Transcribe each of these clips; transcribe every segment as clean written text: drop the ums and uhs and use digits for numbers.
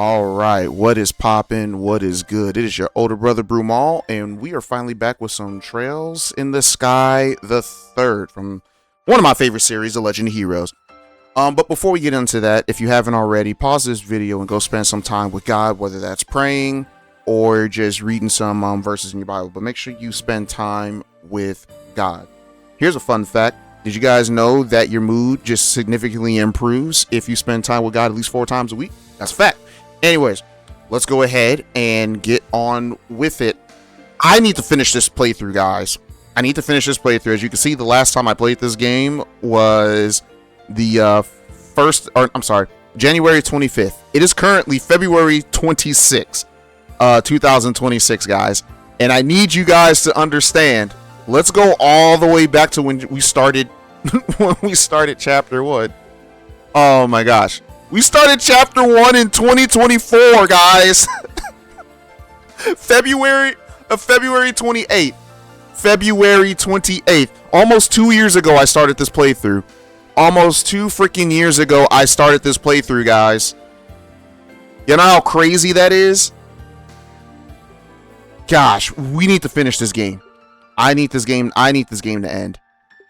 All right, what is poppin'? What is good? It is your older brother Brumal, and we are finally back with some Trails in the Sky the Third from one of my favorite series, The Legend of Heroes. But before we get into that, if you haven't already, pause this video and go spend some time with God, whether that's praying or just reading some verses in your Bible. But make sure you spend time with God. Here's a fun fact. Did you guys know that your mood just significantly improves if you spend time with God at least 4 times a week? That's a fact. Anyways, let's go ahead and get on with it. I need to finish this playthrough, guys. I need to finish this playthrough. As you can see, the last time I played this game was the January 25th. It is currently February 26th, 2026, guys. And I need you guys to understand. Let's go all the way back to when we started chapter 1. Oh my gosh. We started chapter 1 in 2024, guys. February 28th. February 28th. Almost 2 years ago, I started this playthrough. Almost 2 freaking years ago, I started this playthrough, guys. You know how crazy that is? Gosh, we need to finish this game. I need this game to end.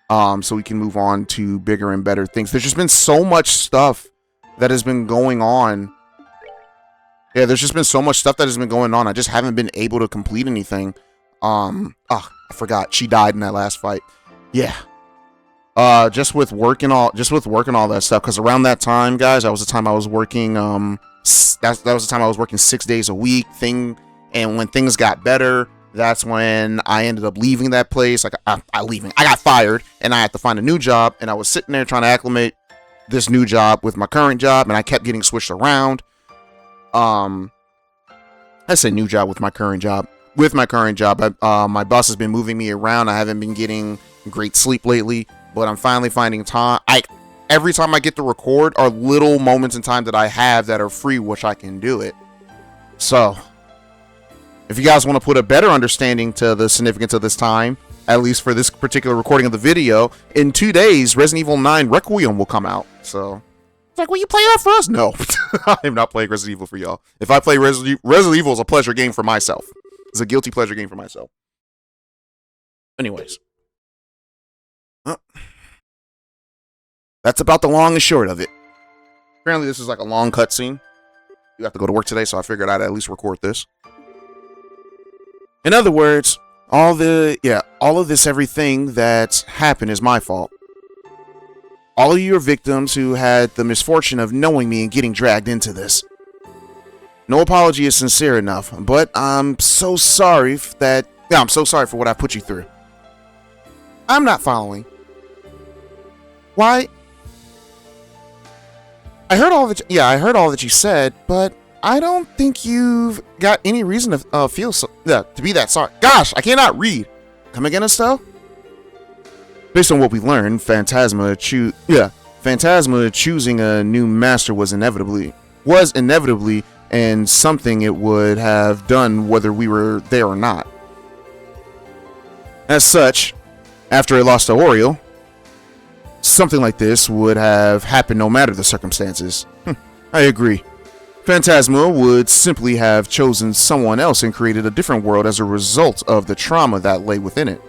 So we can move on to bigger and better things. There's just been so much stuff that has been going on. Yeah, there's just been so much stuff that has been going on. I just haven't been able to complete anything. I forgot. She died in that last fight. Yeah. Just with work and all that stuff. Because around that time, guys, that was the time I was working. That was the time I was working 6 days a week. And when things got better, that's when I ended up leaving that place. I got fired, and I had to find a new job. And I was sitting there trying to acclimate this new job with my current job, and I kept getting switched around. I said new job with my current job. With my current job, my boss has been moving me around. I haven't been getting great sleep lately, but I'm finally finding time. Every time I get to record are little moments in time that I have that are free, which I can do it. So, if you guys want to put a better understanding to the significance of this time, at least for this particular recording of the video, in 2 days, Resident Evil 9 Requiem will come out. So, it's like, will you play that for us? No, I am not playing Resident Evil for y'all. If I play Resident Evil, is a pleasure game for myself. It's a guilty pleasure game for myself. Anyways. That's about the long and short of it. Apparently, this is like a long cutscene. You have to go to work today, so I figured I'd at least record this. In other words, all of this, everything that's happened is my fault. All of you are victims who had the misfortune of knowing me and getting dragged into this. No apology is sincere enough, but I'm so sorry I'm so sorry for what I put you through. I'm not following. Why? I heard all that you said, but I don't think you've got any reason to to be that sorry. Gosh, I cannot read. Come again, Estelle? Based on what we learned, Phantasma choosing a new master was inevitably and something it would have done whether we were there or not. As such, after it lost to Oriel, something like this would have happened no matter the circumstances. I agree. Phantasma would simply have chosen someone else and created a different world as a result of the trauma that lay within it.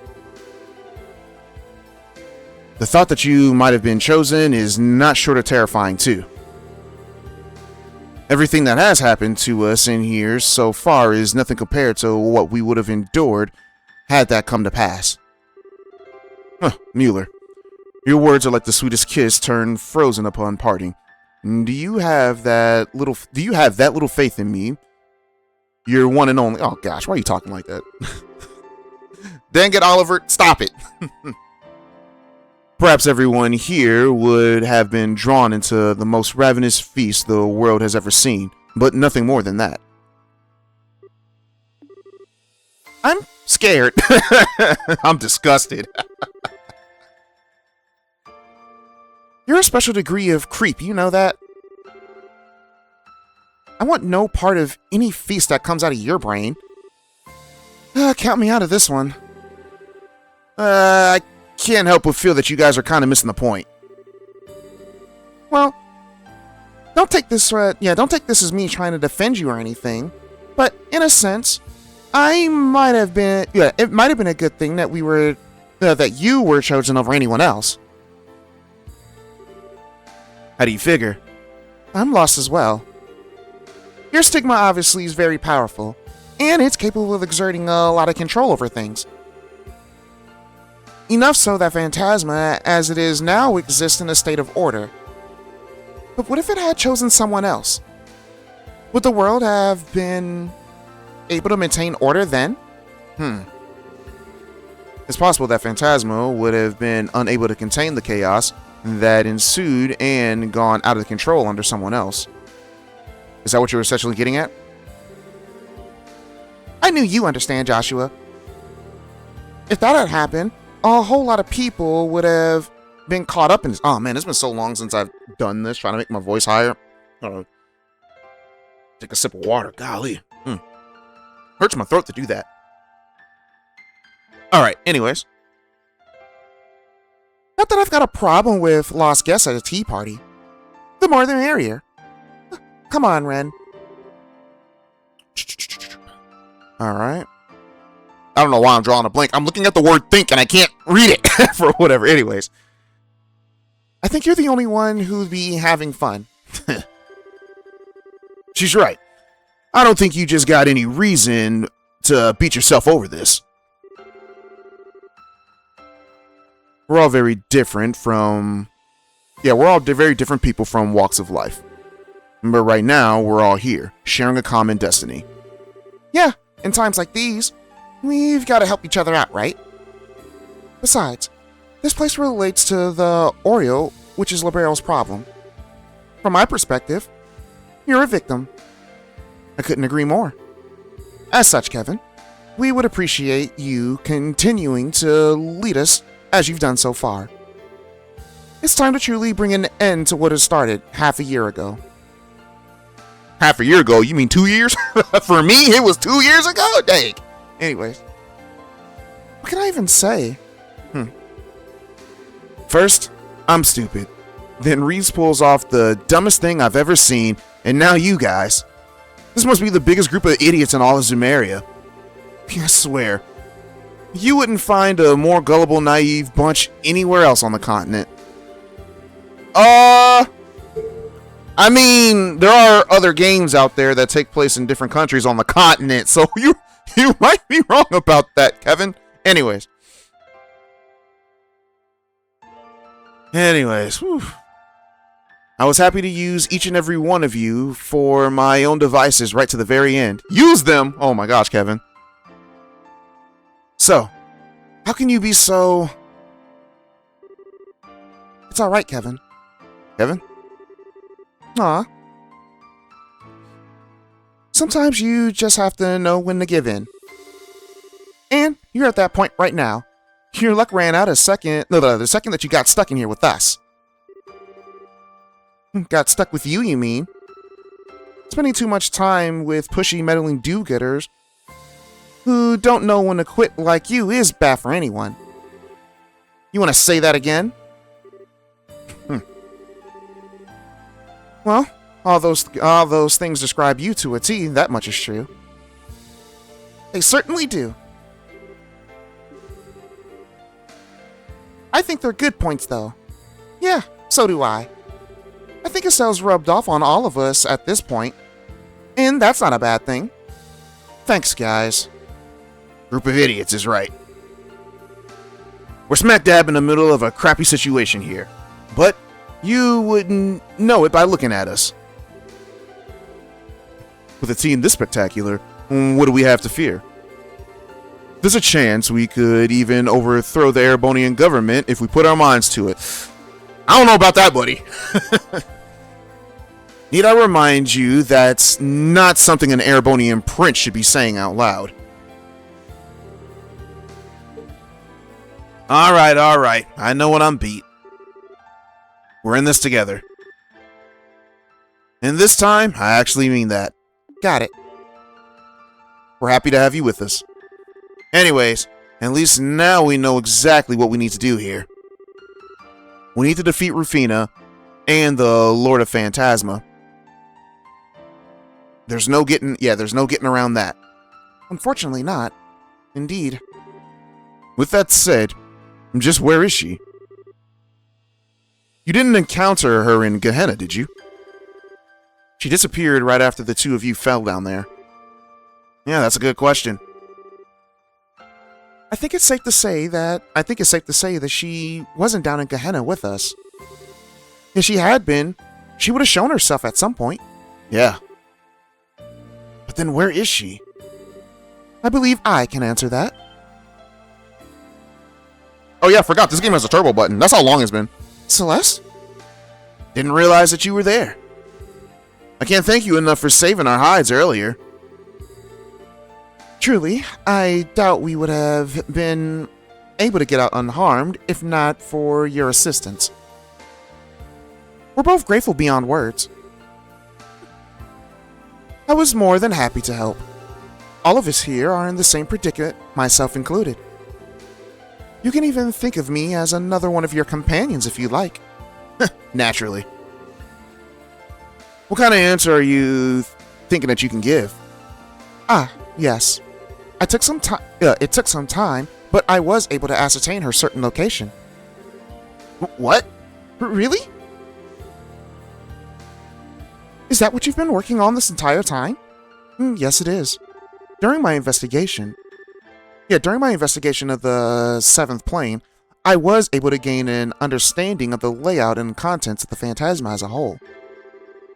The thought that you might have been chosen is not short of terrifying too. Everything that has happened to us in here so far is nothing compared to what we would have endured had that come to pass. Mueller, your words are like the sweetest kiss turned frozen upon parting. Do you have that little faith in me? You're one and only. Oh gosh, why are you talking like that? Dang it, Oliver, stop it. Perhaps everyone here would have been drawn into the most ravenous feast the world has ever seen, but nothing more than that. I'm scared. I'm disgusted. You're a special degree of creep, you know that? I want no part of any feast that comes out of your brain. Count me out of this one. I can't help but feel that you guys are kind of missing the point. Well, don't take this as me trying to defend you or anything, but in a sense, it might have been a good thing that that you were chosen over anyone else. How do you figure? I'm lost as well. Your stigma obviously is very powerful, and it's capable of exerting a lot of control over things. Enough so that Phantasma, as it is now, exists in a state of order. But what if it had chosen someone else? Would the world have been able to maintain order then? It's possible that Phantasma would have been unable to contain the chaos that ensued and gone out of control under someone else. Is that what you were essentially getting at? I knew you understand, Joshua. If that had happened, a whole lot of people would have been caught up in this. Oh man, it's been so long since I've done this, trying to make my voice higher. Take a sip of water. Golly. Hurts my throat to do that. Alright, anyways. Not that I've got a problem with lost guests at a tea party. The more the merrier. Come on, Ren. Alright. I don't know why I'm drawing a blank. I'm looking at the word think and I can't read it for whatever. Anyways. I think you're the only one who'd be having fun. She's right. I don't think you just got any reason to beat yourself over this. We're all very different very different people from walks of life. But right now, we're all here, sharing a common destiny. Yeah, in times like these, we've got to help each other out, right? Besides, this place relates to the Oreo, which is Libero's problem. From my perspective, you're a victim. I couldn't agree more. As such, Kevin, we would appreciate you continuing to lead us as you've done so far. It's time to truly bring an end to what has started half a year ago. Half a year ago? You mean 2 years? For me, it was 2 years ago? Dang. Anyways. What can I even say? First, I'm stupid. Then Reese pulls off the dumbest thing I've ever seen, and now you guys. This must be the biggest group of idiots in all of Zumeria. I swear. You wouldn't find a more gullible, naive bunch anywhere else on the continent. I mean, there are other games out there that take place in different countries on the continent, so you might be wrong about that, Kevin. Anyways. Whew. I was happy to use each and every one of you for my own devices right to the very end. Use them! Oh my gosh, Kevin. So, how can you be so... It's alright, Kevin. Kevin? Aw. Sometimes you just have to know when to give in. And you're at that point right now. Your luck ran out the second that you got stuck in here with us. Got stuck with you mean? Spending too much time with pushy, meddling do-getters who don't know when to quit like you is bad for anyone. You want to say that again? Well, all those things describe you to a T, that much is true. They certainly do. I think they're good points, though. Yeah, so do I. I think Estelle's rubbed off on all of us at this point, and that's not a bad thing. Thanks, guys. Group of idiots is right. We're smack dab in the middle of a crappy situation here, but you wouldn't know it by looking at us. With a team this spectacular, what do we have to fear? There's a chance we could even overthrow the Erebonian government if we put our minds to it. I don't know about that, buddy. Need I remind you that's not something an Erebonian prince should be saying out loud. Alright. I know what I'm beat. We're in this together. And this time, I actually mean that. Got it. We're happy to have you with us. Anyways, at least now we know exactly what we need to do here. We need to defeat Rufina and the Lord of Phantasma. There's no getting around that. Unfortunately not. Indeed. With that said, just where is she? You didn't encounter her in Gehenna, did you? She disappeared right after the two of you fell down there. Yeah, that's a good question. I think it's safe to say that she wasn't down in Gehenna with us. If she had been, she would have shown herself at some point. Yeah. But then where is she? I believe I can answer that. Oh yeah, I forgot. This game has a turbo button. That's how long it's been. Celeste? Didn't realize that you were there. I can't thank you enough for saving our hides earlier. Truly, I doubt we would have been able to get out unharmed if not for your assistance. We're both grateful beyond words. I was more than happy to help. All of us here are in the same predicament, myself included. You can even think of me as another one of your companions if you like. Naturally. What kind of answer are you thinking that you can give? Ah, yes. It took some time, but I was able to ascertain her certain location. What? Really? Is that what you've been working on this entire time? Yes, it is. During my investigation of the 7th plane, I was able to gain an understanding of the layout and contents of the Phantasma as a whole.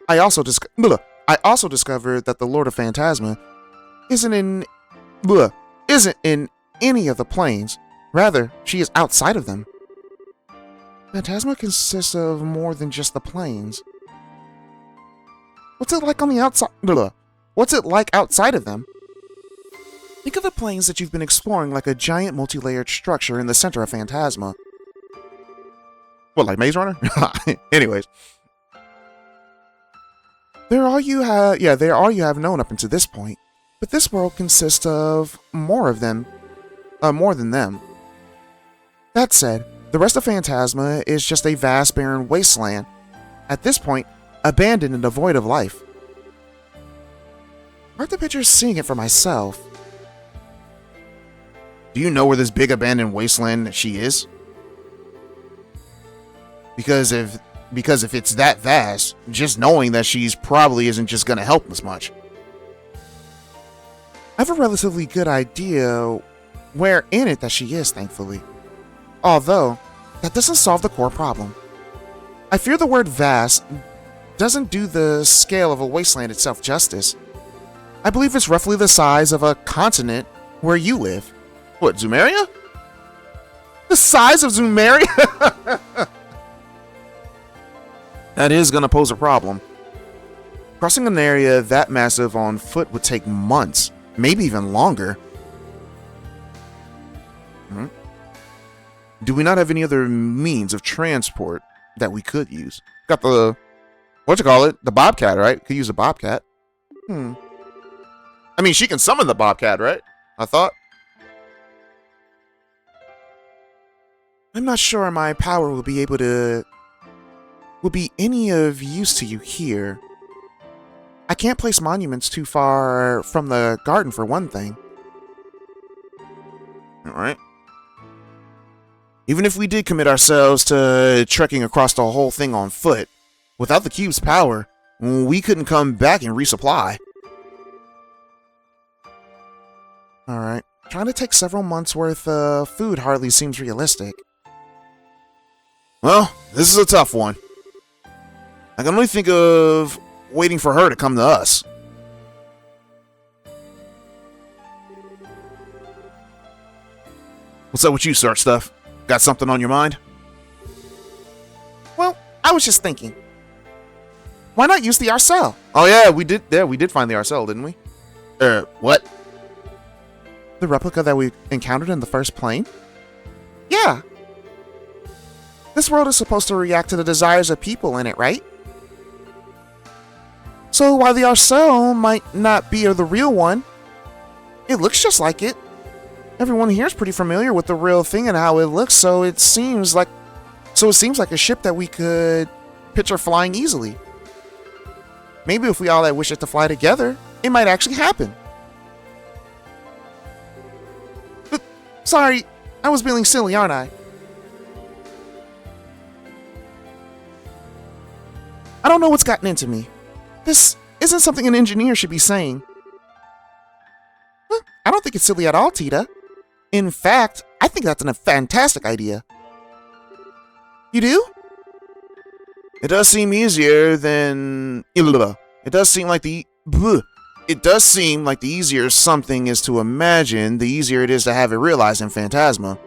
I also discovered that the Lord of Phantasma isn't in any of the planes. Rather, she is outside of them. Phantasma consists of more than just the planes. What's it like on the outside? What's it like outside of them? Think of the planes that you've been exploring like a giant multi-layered structure in the center of Phantasma. What, like Maze Runner? Anyways. They're all you have known up until this point. But this world consists of more than them. That said, the rest of Phantasma is just a vast barren wasteland. At this point, abandoned and devoid of life. Hard to picture seeing it for myself. Do you know where this big abandoned wasteland she is? Because if it's that vast, just knowing that she's probably isn't just gonna help us much. I have a relatively good idea where in it that she is, thankfully. Although, that doesn't solve the core problem. I fear the word vast doesn't do the scale of a wasteland itself justice. I believe it's roughly the size of a continent where you live. What, Zumeria? The size of Zumeria? That is going to pose a problem. Crossing an area that massive on foot would take months, maybe even longer. Do we not have any other means of transport that we could use? Got the, the Bobcat, right? Could use a Bobcat. I mean, she can summon the Bobcat, right? I thought. I'm not sure my power will be any of use to you here. I can't place monuments too far from the garden for one thing. Alright. Even if we did commit ourselves to trekking across the whole thing on foot, without the cube's power, we couldn't come back and resupply. Alright. Trying to take several months' worth of food hardly seems realistic. Well, this is a tough one. I can only think of waiting for her to come to us. What's up with you, Start Stuff? Got something on your mind? Well, I was just thinking. Why not use the Arcel? Oh yeah, we did find the Arcel, didn't we? What? The replica that we encountered in the first plane? Yeah. This world is supposed to react to the desires of people in it, right? So while the Arcel might not be the real one, it looks just like it. Everyone here is pretty familiar with the real thing and how it looks, so it seems like a ship that we could picture flying easily. Maybe if we all wish it to fly together, it might actually happen. But, sorry, I was being silly, aren't I? I don't know what's gotten into me. This isn't something an engineer should be saying. I don't think it's silly at all, Tita. In fact, I think that's a fantastic idea. You do? It does seem easier than... It does seem like the easier something is to imagine, the easier it is to have it realized in Phantasma.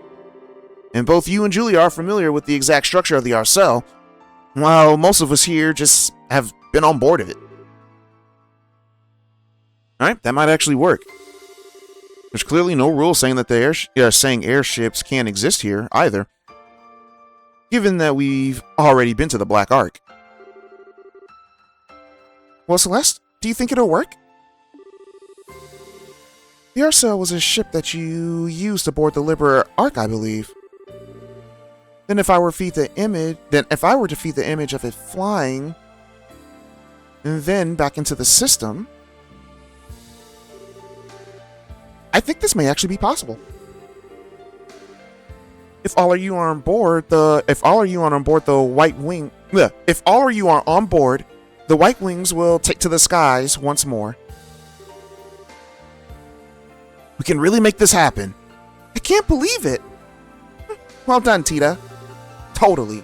And both you and Julia are familiar with the exact structure of the Arcel, while most of us here just have been on board of it. Alright, that might actually work. There's clearly no rule saying that saying airships can't exist here, either. Given that we've already been to the Black Ark. Well, Celeste, do you think it'll work? The Arcel was a ship that you used to board the Liberar Ark, I believe. Then if I were to feed the image of it flying, and then back into the system, I think this may actually be possible. If all of you are on board the White Wings will take to the skies once more. We can really make this happen. I can't believe it. Well done, Tita. Totally.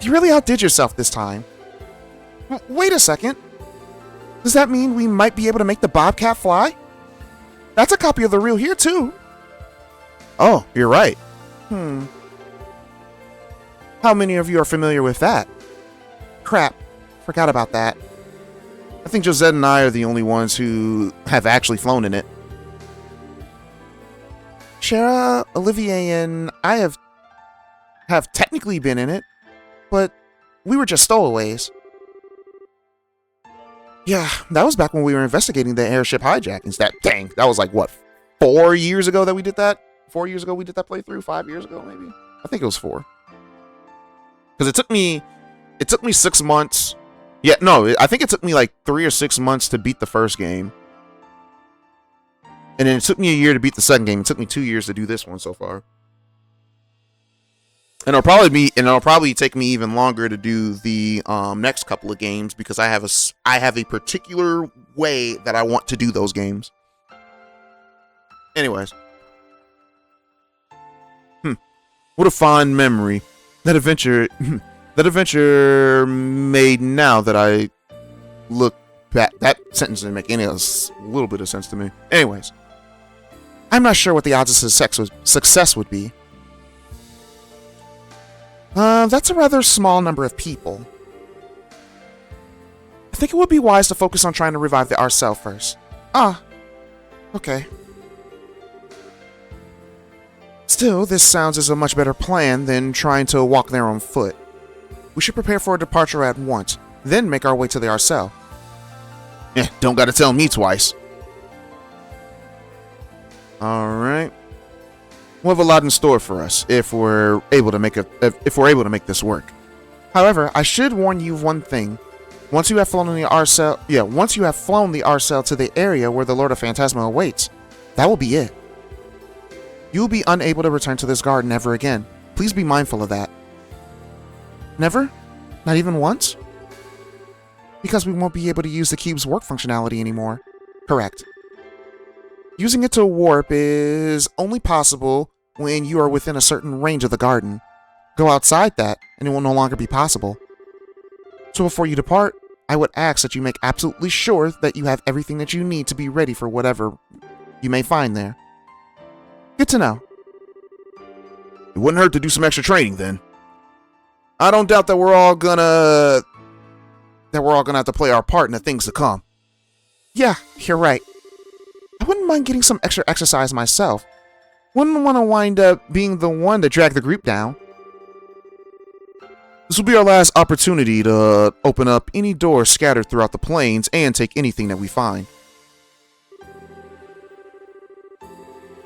You really outdid yourself this time. Wait a second. Does that mean we might be able to make the Bobcat fly? That's a copy of the reel here, too. Oh, you're right. How many of you are familiar with that? Crap. Forgot about that. I think Josette and I are the only ones who have actually flown in it. Shara, Olivier, and I have technically been in it, but we were just stowaways. Yeah, that was back when we were investigating the airship hijackings. That was like, what, 4 years ago that we did that? 4 years ago we did that playthrough? 5 years ago, maybe? I think it was 4. Because it took me 6 months. Yeah, no, I think it took me like 3 or 6 months to beat the first game. And then it took me a year to beat the second game. It took me 2 years to do this one so far. And it'll probably take me even longer to do the next couple of games because I have a particular way that I want to do those games. Anyways. What a fond memory. That adventure made now that I look back. That sentence didn't make any little bit of sense to me. Anyways. I'm not sure what the odds of success would be. That's a rather small number of people. I think it would be wise to focus on trying to revive the Arcel first. Okay. Still, this sounds as a much better plan than trying to walk there on foot. We should prepare for a departure at once, then make our way to the Arcel. Don't gotta tell me twice. Alright. We'll have a lot in store for us if we're able to make this work. However, I should warn you of one thing. Once you have flown the Arcel to the area where the Lord of Phantasma awaits, that will be it. You will be unable to return to this garden ever again. Please be mindful of that. Never? Not even once? Because we won't be able to use the cube's warp functionality anymore. Correct. Using it to warp is only possible when you are within a certain range of the garden. Go outside that, and it will no longer be possible. So before you depart, I would ask that you make absolutely sure that you have everything that you need to be ready for whatever you may find there. Good to know. It wouldn't hurt to do some extra training then. I don't doubt that we're all gonna have to play our part in the things to come. Yeah, you're right. I wouldn't mind getting some extra exercise myself. Wouldn't want to wind up being the one to drag the group down. This will be our last opportunity to open up any doors scattered throughout the plains and take anything that we find.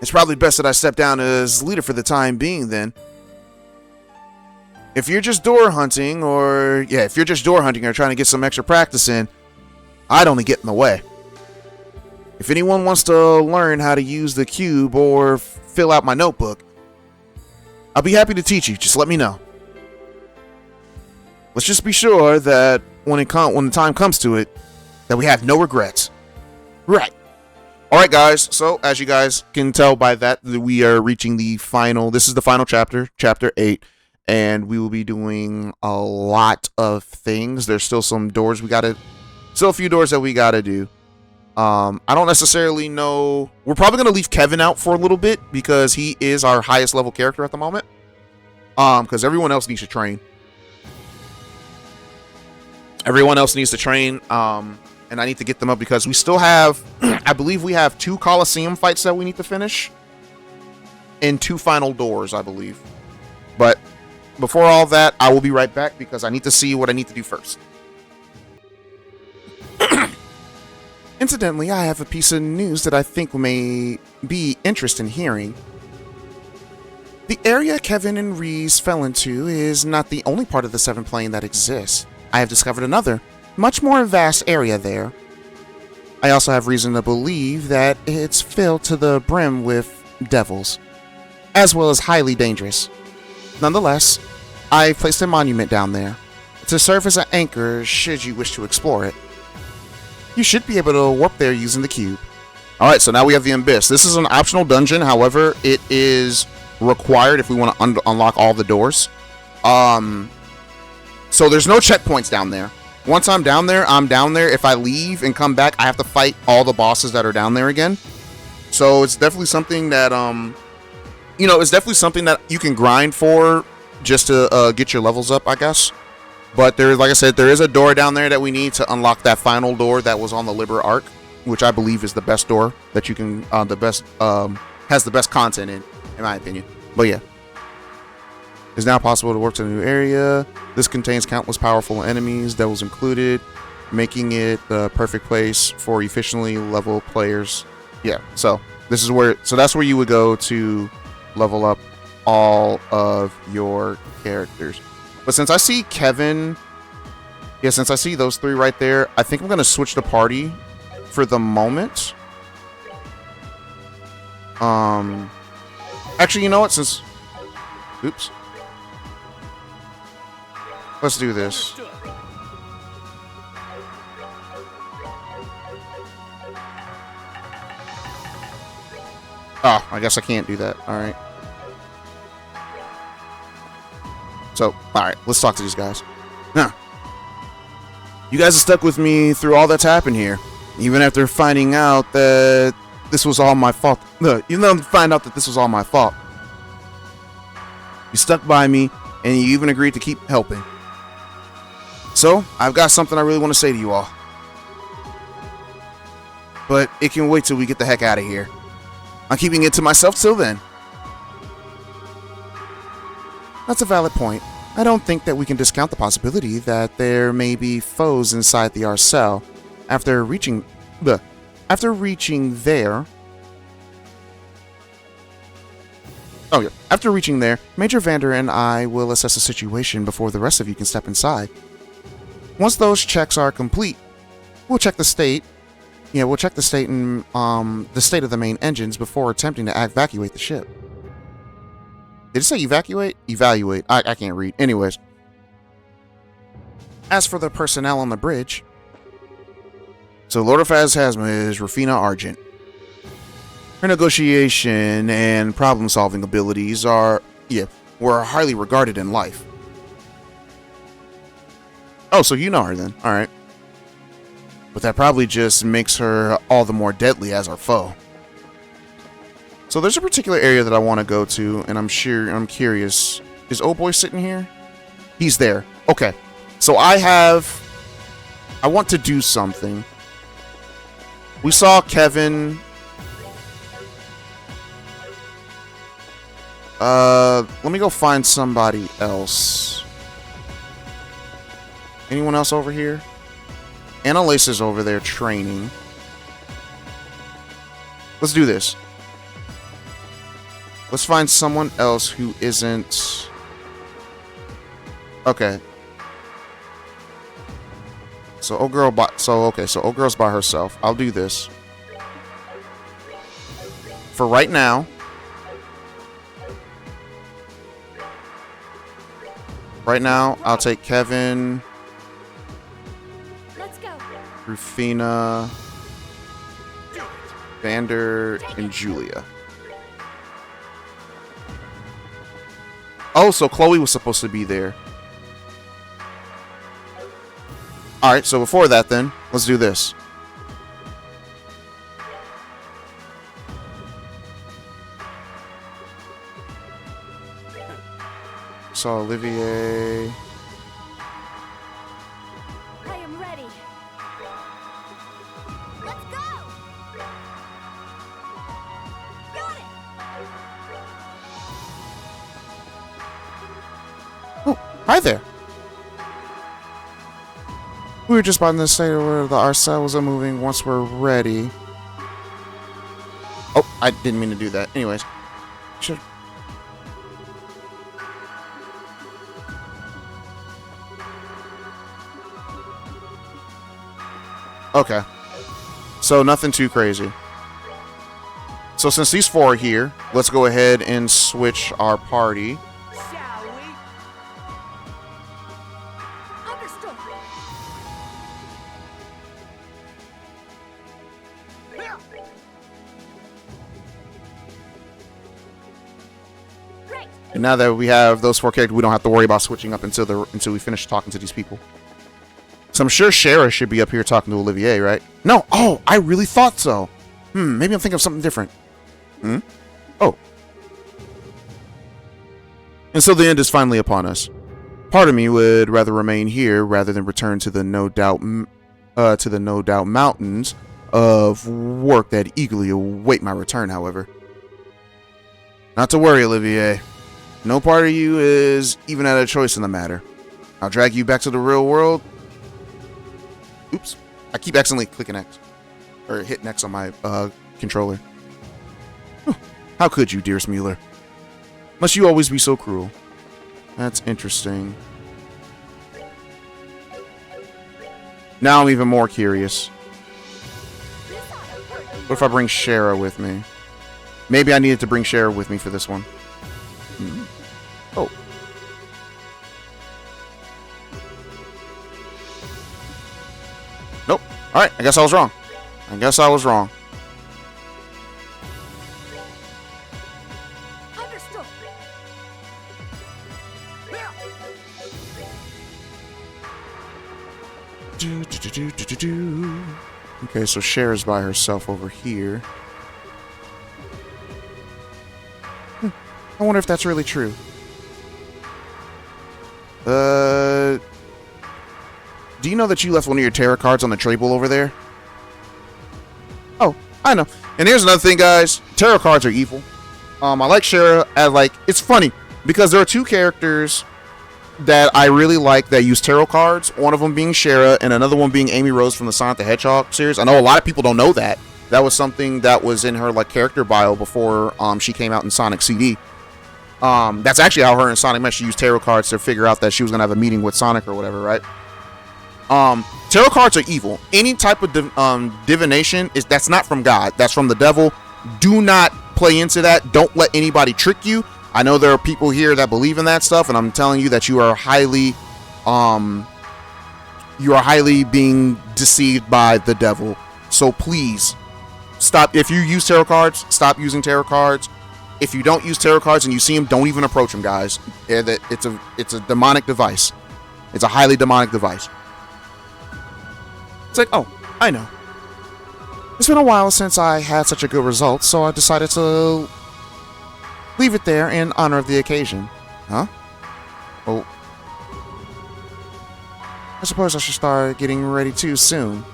It's probably best that I step down as leader for the time being then. If you're just door hunting or trying to get some extra practice in, I'd only get in the way. If anyone wants to learn how to use the cube or fill out my notebook, I'll be happy to teach you. Just let me know. Let's just be sure that when the time comes to it, that we have no regrets. Right. All right, guys. So, as you guys can tell by that, we are reaching the final. This is the final chapter, chapter 8, and we will be doing a lot of things. There's still some doors still a few doors that we gotta do. I don't necessarily know. We're probably gonna leave Kevin out for a little bit because he is our highest level character at the moment. Because everyone else needs to train. And I need to get them up because we still have, I believe we have 2 Coliseum fights that we need to finish. And 2 final doors, I believe. But before all that, I will be right back because I need to see what I need to do first. Incidentally, I have a piece of news that I think may be interested in hearing. The area Kevin and Reese fell into is not the only part of the 7th plane that exists. I have discovered another, much more vast area there. I also have reason to believe that it's filled to the brim with devils, as well as highly dangerous. Nonetheless, I placed a monument down there to serve as an anchor should you wish to explore it. You should be able to warp there using the cube. Alright, so now we have the Abyss. This is an optional dungeon, however, it is required if we want to unlock all the doors. So there's no checkpoints down there. Once I'm down there, I'm down there. If I leave and come back, I have to fight all the bosses that are down there again. So it's definitely something that, it's definitely something that you can grind for just to get your levels up, I guess. But there, like I said, there is a door down there that we need to unlock that final door that was on the Liber Arc, which I believe is the best door that you can, has the best content in my opinion. But yeah. It's now possible to warp to a new area. This contains countless powerful enemies, devils included, making it the perfect place for efficiently level players. Yeah, so that's where you would go to level up all of your characters. But since I see Kevin, since I see those 3 right there, I think I'm gonna switch the party for the moment. Actually, you know what? Oops. Let's do this. Oh, I guess I can't do that. Alright. So, alright, let's talk to these guys. Huh. You guys have stuck with me through all that's happened here. Even after finding out that this was all my fault. Find out that this was all my fault. You stuck by me, and you even agreed to keep helping. So, I've got something I really want to say to you all. But it can wait till we get the heck out of here. I'm keeping it to myself till then. That's a valid point. I don't think that we can discount the possibility that there may be foes inside the Arcel. After reaching there, Major Vander and I will assess the situation before the rest of you can step inside. Once those checks are complete, we'll check the state. Yeah, we'll check the state and the state of the main engines before attempting to evacuate the ship. Did it say evacuate? Evaluate. I can't read. Anyways. As for the personnel on the bridge, so Lord of Phasma is Rufina Argent. Her negotiation and problem-solving abilities were highly regarded in life. Oh, so you know her then. Alright. But that probably just makes her all the more deadly as our foe. So there's a particular area that I want to go to, and I'm curious. Is Old Boy sitting here? He's there. Okay. So I want to do something. We saw Kevin. Let me go find somebody else. Anyone else over here? Annalise is over there training. Let's do this. Let's find someone else who isn't... Okay. So old girl so old girl's by herself. I'll do this. For right now. Right now, I'll take Kevin, Let's go. Rufina, Vander, and Julia. Oh, so Chloe was supposed to be there. Alright, so before that then, let's do this. So Olivier. I am ready. Let's go. Got it. Oh, hi there. We were just about in the state where our cells are moving once we're ready. Oh, I didn't mean to do that. Anyways. Should. Okay. So nothing too crazy. So since these four are here, let's go ahead and switch our party. Shall we? Understood. Great. And now that we have those four characters, we don't have to worry about switching up until we finish talking to these people. So I'm sure Shara should be up here talking to Olivier, right? No. Oh, I really thought so. Maybe I'm thinking of something different. Oh. And so the end is finally upon us. Part of me would rather remain here rather than return to the no doubt mountains of work that eagerly await my return, however. Not to worry, Olivier. No part of you is even at a choice in the matter. I'll drag you back to the real world. Oops. I keep accidentally clicking X. Or hitting X on my controller. How could you, dearest Mueller? Must you always be so cruel? That's interesting. Now I'm even more curious. What if I bring Shara with me? Maybe I needed to bring Shara with me for this one. Oh. Nope. Alright, I guess I was wrong. Understood. Okay, so Cher's by herself over here. I wonder if that's really true. Do you know that you left one of your tarot cards on the table over there? Oh, I know. And here's another thing, guys. Tarot cards are evil. I like Shara as, like, it's funny because there are two characters that I really like that use tarot cards. One of them being Shara and another one being Amy Rose from the Sonic the Hedgehog series. I know a lot of people don't know that. That was something that was in her, like, character bio before she came out in Sonic CD. That's actually how her and Sonic met. She used tarot cards to figure out that she was going to have a meeting with Sonic or whatever, right? Tarot cards are evil. Any type of divination that's not from God. That's from the devil. Do not play into that. Don't let anybody trick you. I know there are people here that believe in that stuff, and I'm telling you that you are highly being deceived by the devil. So please stop. If you use tarot cards, stop using tarot cards. If you don't use tarot cards and you see them, don't even approach them, guys. It's a demonic device. It's a highly demonic device. It's like, oh, I know. It's been a while since I had such a good result, so I decided to leave it there in honor of the occasion. Huh? Oh. I suppose I should start getting ready too soon.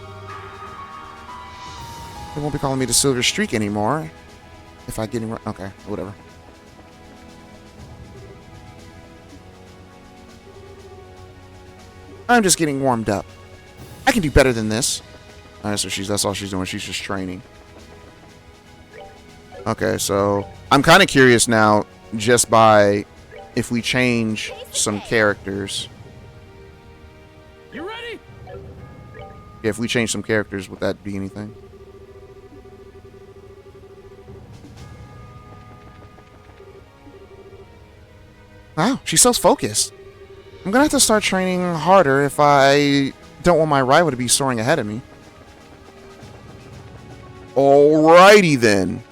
They won't be calling me the Silver Streak anymore. If I get in... Okay, whatever. I'm just getting warmed up. I can do better than this. Alright, so that's all she's doing. She's just training. Okay, so I'm kind of curious now, just by if we change some characters. If we change some characters, would that be anything? Wow, she's so focused. I'm gonna have to start training harder if I don't want my rival to be soaring ahead of me. Alrighty then.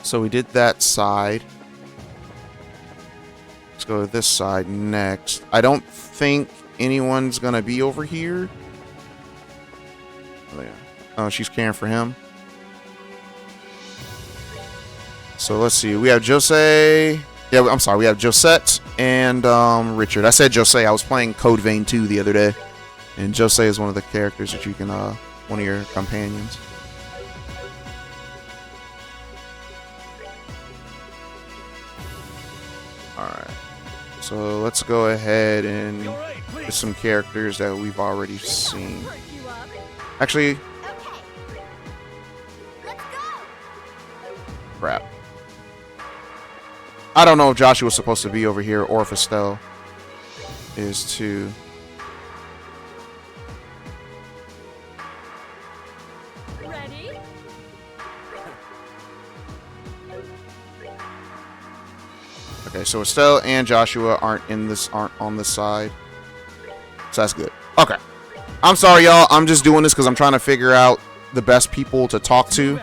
So we did that side. Let's go to this side next. I don't think anyone's gonna be over here. Oh, yeah. Oh, she's caring for him. So let's see. We have Jose. Yeah, I'm sorry. We have Josette and Richard. I said Jose. I was playing Code Vein 2 the other day, and Jose is one of the characters that you can, one of your companions. All right. So let's go ahead and get some characters that we've already seen. Actually, Okay. Let's go. crap. I don't know if Joshua was supposed to be over here or if Estelle is too. Ready? Okay, so Estelle and Joshua aren't on this side. So that's good. Okay. I'm sorry, y'all. I'm just doing this because I'm trying to figure out the best people to talk to.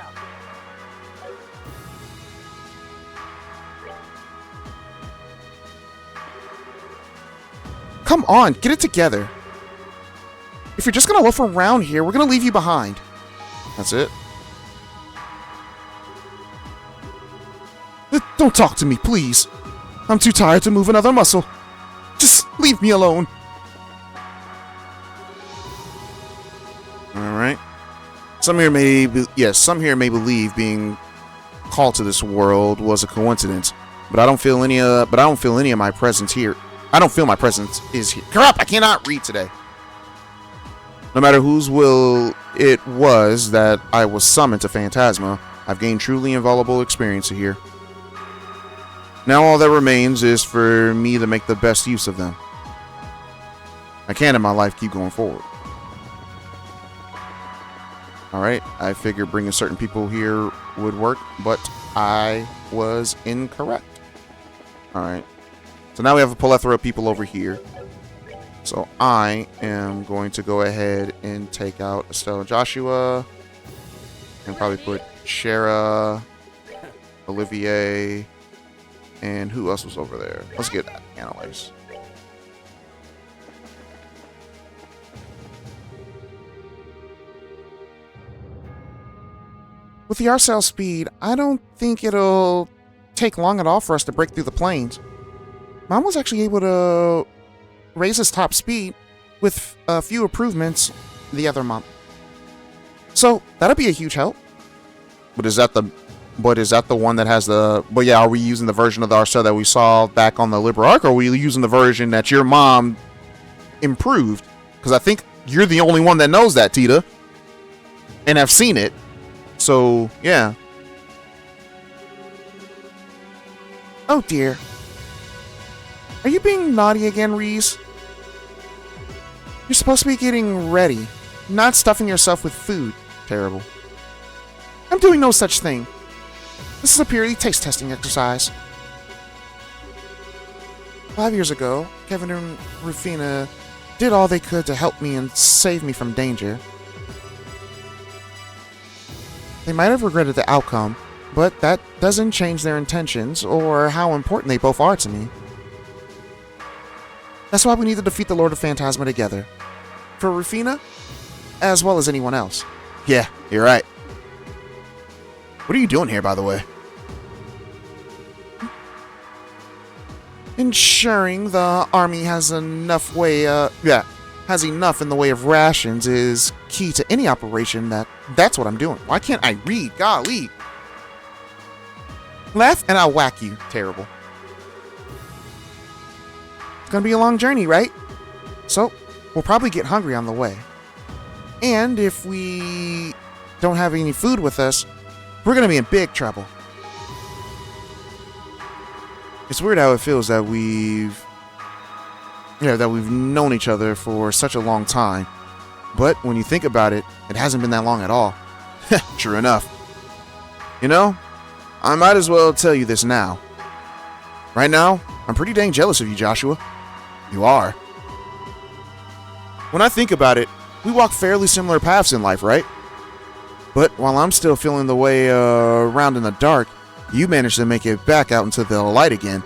Come on, get it together. If you're just gonna loaf around here, we're gonna leave you behind. That's it. Don't talk to me, please. I'm too tired to move another muscle. Just leave me alone. All right. Some here may believe being called to this world was a coincidence, but I don't feel any of my presence here. I don't feel my presence is here. Crap, I cannot read today. No matter whose will it was that I was summoned to Phantasma, I've gained truly invaluable experience here. Now all that remains is for me to make the best use of them. I can't in my life keep going forward. Alright, I figured bringing certain people here would work, but I was incorrect. Alright. So now we have a plethora of people over here. So I am going to go ahead and take out Estelle and Joshua. And probably put Shara, Olivier, and who else was over there? Let's get Annalise. With the RCL speed, I don't think it'll take long at all for us to break through the plains. Mom was actually able to raise his top speed with a few improvements the other month. So that'll be a huge help. But is that the one that has the... But yeah, are we using the version of the RCL that we saw back on the Liberal Arc, or are we using the version that your mom improved? Because I think you're the only one that knows that, Tita. And have seen it. So, yeah. Oh dear. Are you being naughty again, Reese? You're supposed to be getting ready, not stuffing yourself with food. Terrible. I'm doing no such thing. This is a purely taste testing exercise. 5 years ago, Kevin and Rufina did all they could to help me and save me from danger. They might have regretted the outcome, but that doesn't change their intentions or how important they both are to me. That's why we need to defeat the Lord of Phantasma together. For Rufina, as well as anyone else. Yeah, you're right. What are you doing here, by the way? Ensuring the army has enough in the way of rations is key to any operation. That's what I'm doing. Why can't I read? Golly. Laugh and I'll whack you. Terrible. It's gonna be a long journey, right? So, we'll probably get hungry on the way. And if we don't have any food with us, we're gonna be in big trouble. It's weird how it feels that we've known each other for such a long time. But when you think about it, it hasn't been that long at all. True enough. You know, I might as well tell you this now. Right now, I'm pretty dang jealous of you, Joshua. You are. When I think about it, we walk fairly similar paths in life, right? But while I'm still feeling the way around in the dark, you managed to make it back out into the light again.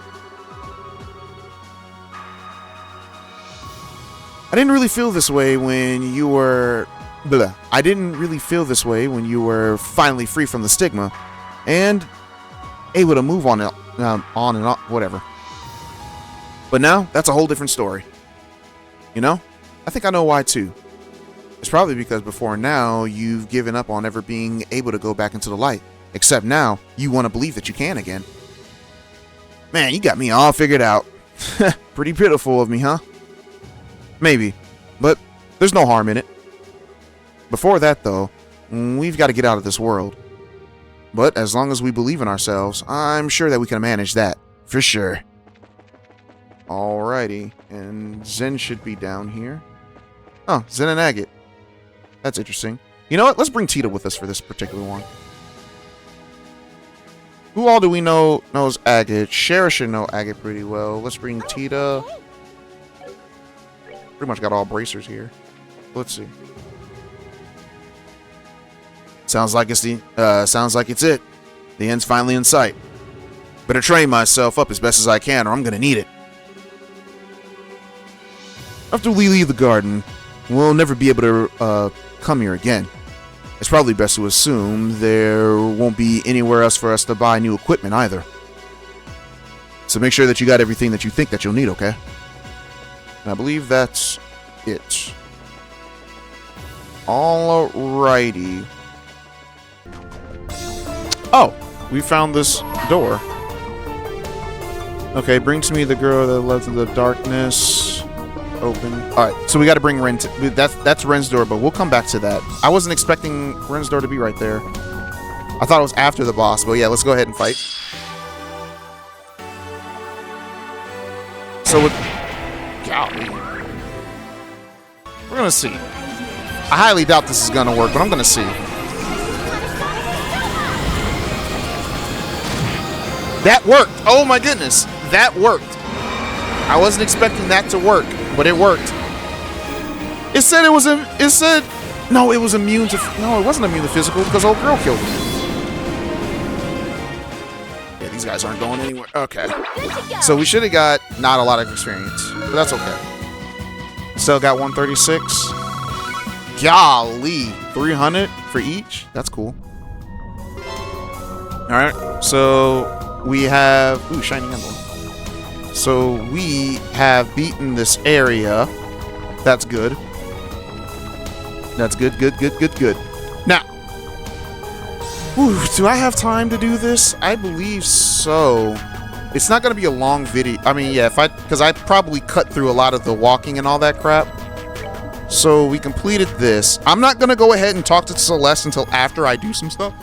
I didn't really feel this way when you were... I didn't really feel this way when you were finally free from the stigma and able to move on and on, whatever. But now, that's a whole different story. You know, I think I know why too. It's probably because before now, you've given up on ever being able to go back into the light. Except now, you want to believe that you can again. Man, you got me all figured out. Pretty pitiful of me, huh? Maybe, but there's no harm in it. Before that, though, we've got to get out of this world. But as long as we believe in ourselves, I'm sure that we can manage that. For sure. Alrighty, and Zen should be down here. Oh, Zen and Agate. That's interesting. You know what? Let's bring Tita with us for this particular one. Who all do we know knows Agate? Shara should know Agate pretty well. Let's bring Tita. Pretty much got all bracers here. Let's see. Sounds like it's it. The end's finally in sight. Better train myself up as best as I can, or I'm gonna need it. After we leave the garden, we'll never be able to come here again. It's probably best to assume there won't be anywhere else for us to buy new equipment either. So make sure that you got everything that you think that you'll need, okay? And I believe that's it. Alrighty. Oh, we found this door. Okay, bring to me the girl that led to the darkness. Open. Alright, so we gotta bring Ren to... That's Ren's door, but we'll come back to that. I wasn't expecting Ren's door to be right there. I thought it was after the boss, but yeah, let's go ahead and fight. So with... Golly. We're gonna see. I highly doubt this is gonna work, but I'm gonna see. That worked! Oh my goodness! That worked! I wasn't expecting that to work, but it worked. It said it was... It said... No, it was immune to... No, it wasn't immune to physical because old girl killed him. Yeah, these guys aren't going anywhere. Okay. So we should have got not a lot of experience, but that's okay. Still got 136. Golly. 300 for each? That's cool. Alright, so we have... Ooh, Shining Emblem. So we have beaten this area. That's good. That's good, good, good, good, good. Now, do I have time to do this? I believe so. It's not going to be a long video. I mean, yeah, because I probably cut through a lot of the walking and all that crap. So we completed this. I'm not going to go ahead and talk to Celeste until after I do some stuff.